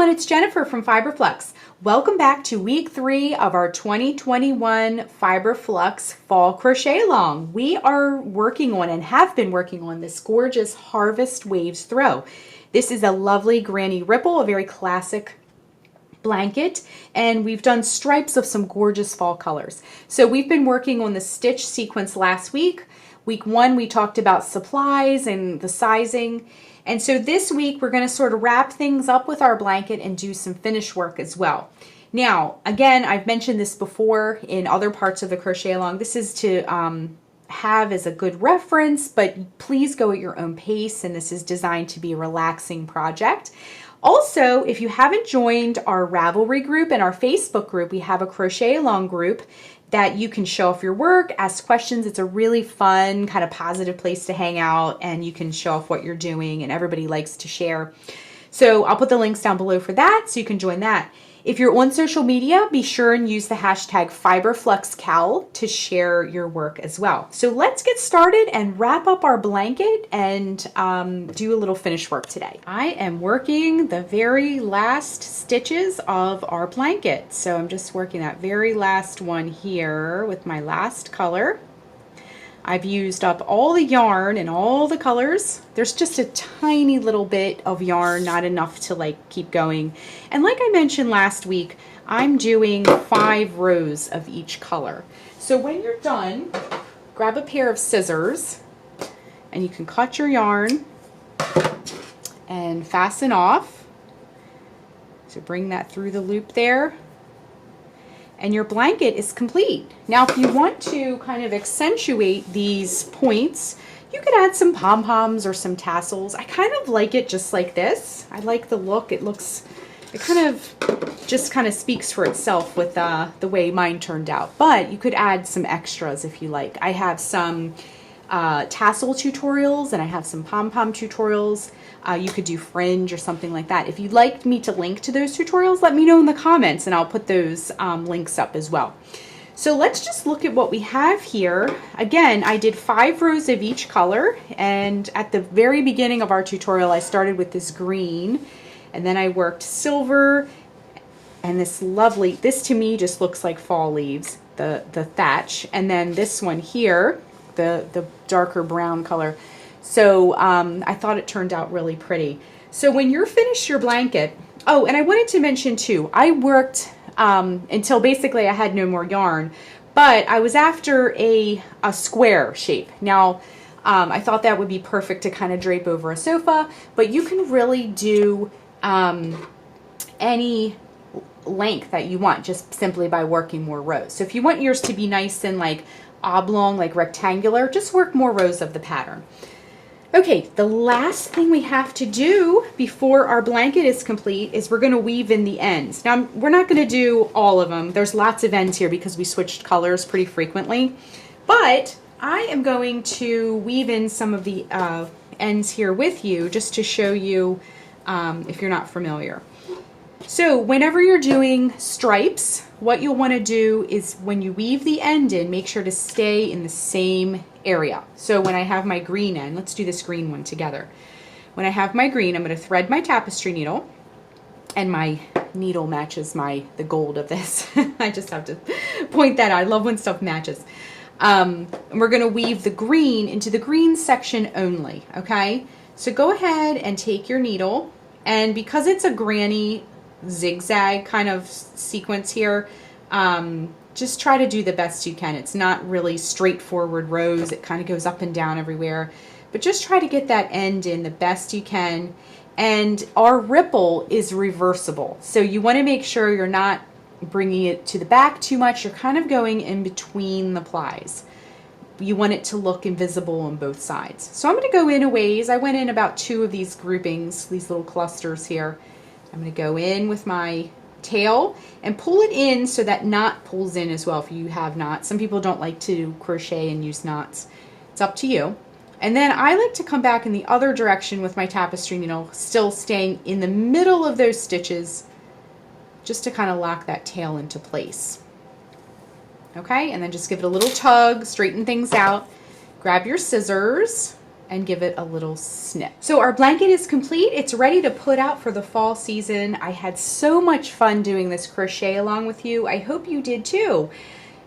everyone, it's Jennifer from Flux. Welcome back to week 3 of our 2021 Flux Fall Crochet Along. We are working on and have been working on this gorgeous Harvest Waves throw. This is a lovely granny ripple, a very classic blanket, and we've done stripes of some gorgeous fall colors. So we've been working on the stitch sequence last week. Week 1 we talked about supplies and the sizing. And so this week we're going to sort of wrap things up with our blanket and do some finish work as well. Now, again, I've mentioned this before in other parts of the crochet along. This is to have as a good reference, but please go at your own pace, and this is designed to be a relaxing project. Also, if you haven't joined our Ravelry group and our Facebook group, we have a crochet along group that you can show off your work, ask questions. It's a really fun, kind of positive place to hang out, and you can show off what you're doing, and everybody likes to share. So I'll put the links down below for that, so you can join that. If you're on social media, be sure and use the hashtag FiberFluxCal to share your work as well. So let's get started and wrap up our blanket and do a little finish work today. I am working the very last stitches of our blanket. So I'm just working that very last one here with my last color. I've used up all the yarn and all the colors. There's just a tiny little bit of yarn, not enough to like keep going. And like I mentioned last week, I'm doing 5 rows of each color. So when you're done, grab a pair of scissors and you can cut your yarn and fasten off. So bring that through the loop there. And your blanket is complete. Now, if you want to kind of accentuate these points, you could add some pom-poms or some tassels. I kind of like it just like this. I like the look. It kind of just kind of speaks for itself with the way mine turned out. But you could add some extras if you like. I have some tassel tutorials and I have some pom-pom tutorials. You could do fringe or something like that. If you'd like me to link to those tutorials, let me know in the comments and I'll put those links up as well. So let's just look at what we have here. Again, I did 5 rows of each color, and at the very beginning of our tutorial I started with this green, and then I worked silver and this lovely, this to me just looks like fall leaves, the thatch, and then this one here, the darker brown color. So I thought it turned out really pretty. So when you're finished your blanket, oh, and I wanted to mention too, I worked until basically I had no more yarn, but I was after a square shape. Now, I thought that would be perfect to kind of drape over a sofa, but you can really do any length that you want just simply by working more rows. So if you want yours to be nice and like oblong, like rectangular, just work more rows of the pattern. Okay, the last thing we have to do before our blanket is complete is we're going to weave in the ends. Now, we're not going to do all of them. There's lots of ends here because we switched colors pretty frequently. But I am going to weave in some of the ends here with you just to show you if you're not familiar. So whenever you're doing stripes, what you'll want to do is when you weave the end in, make sure to stay in the same area. So when I have my green end, let's do this green one together. When I have my green, I'm going to thread my tapestry needle, and my needle matches the gold of this. I just have to point that out. I love when stuff matches. And we're going to weave the green into the green section only, okay? So go ahead and take your needle, and because it's a granny zigzag kind of sequence here, just try to do the best you can. It's not really straightforward rows. It kind of goes up and down everywhere, but just try to get that end in the best you can. And our ripple is reversible, so you want to make sure you're not bringing it to the back too much. You're kind of going in between the plies. You want it to look invisible on both sides. So I'm going to go in a ways. I went in about 2 of these groupings, these little clusters here. I'm going to go in with my tail and pull it in so that knot pulls in as well if you have knots. Some people don't like to crochet and use knots. It's up to you. And then I like to come back in the other direction with my tapestry needle, still staying in the middle of those stitches just to kind of lock that tail into place. Okay, and then just give it a little tug, straighten things out. Grab your scissors and give it a little snip. So our blanket is complete. It's ready to put out for the fall season. I had so much fun doing this crochet along with you. I hope you did too.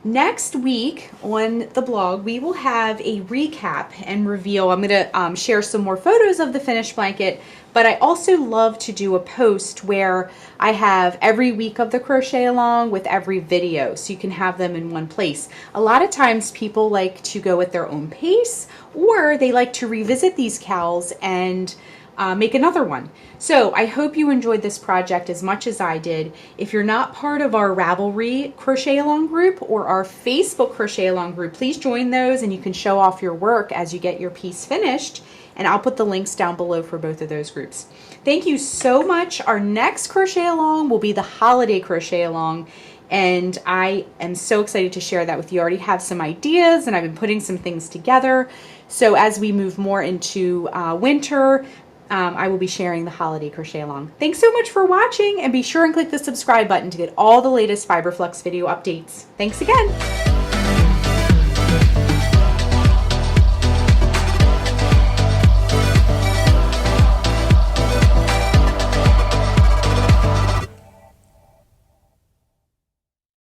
Next week on the blog, we will have a recap and reveal. I'm going to share some more photos of the finished blanket, but I also love to do a post where I have every week of the crochet along with every video, so you can have them in one place. A lot of times people like to go at their own pace, or they like to revisit these cowls and make another one. So I hope you enjoyed this project as much as I did. If you're not part of our Ravelry crochet along group or our Facebook crochet along group, please join those and you can show off your work as you get your piece finished. And I'll put the links down below for both of those groups. Thank you so much. Our next crochet along will be the holiday crochet along. And I am so excited to share that with you. I already have some ideas and I've been putting some things together. So as we move more into winter, I will be sharing the holiday crochet along. Thanks so much for watching, and be sure and click the subscribe button to get all the latest Fiber Flux video updates. Thanks again.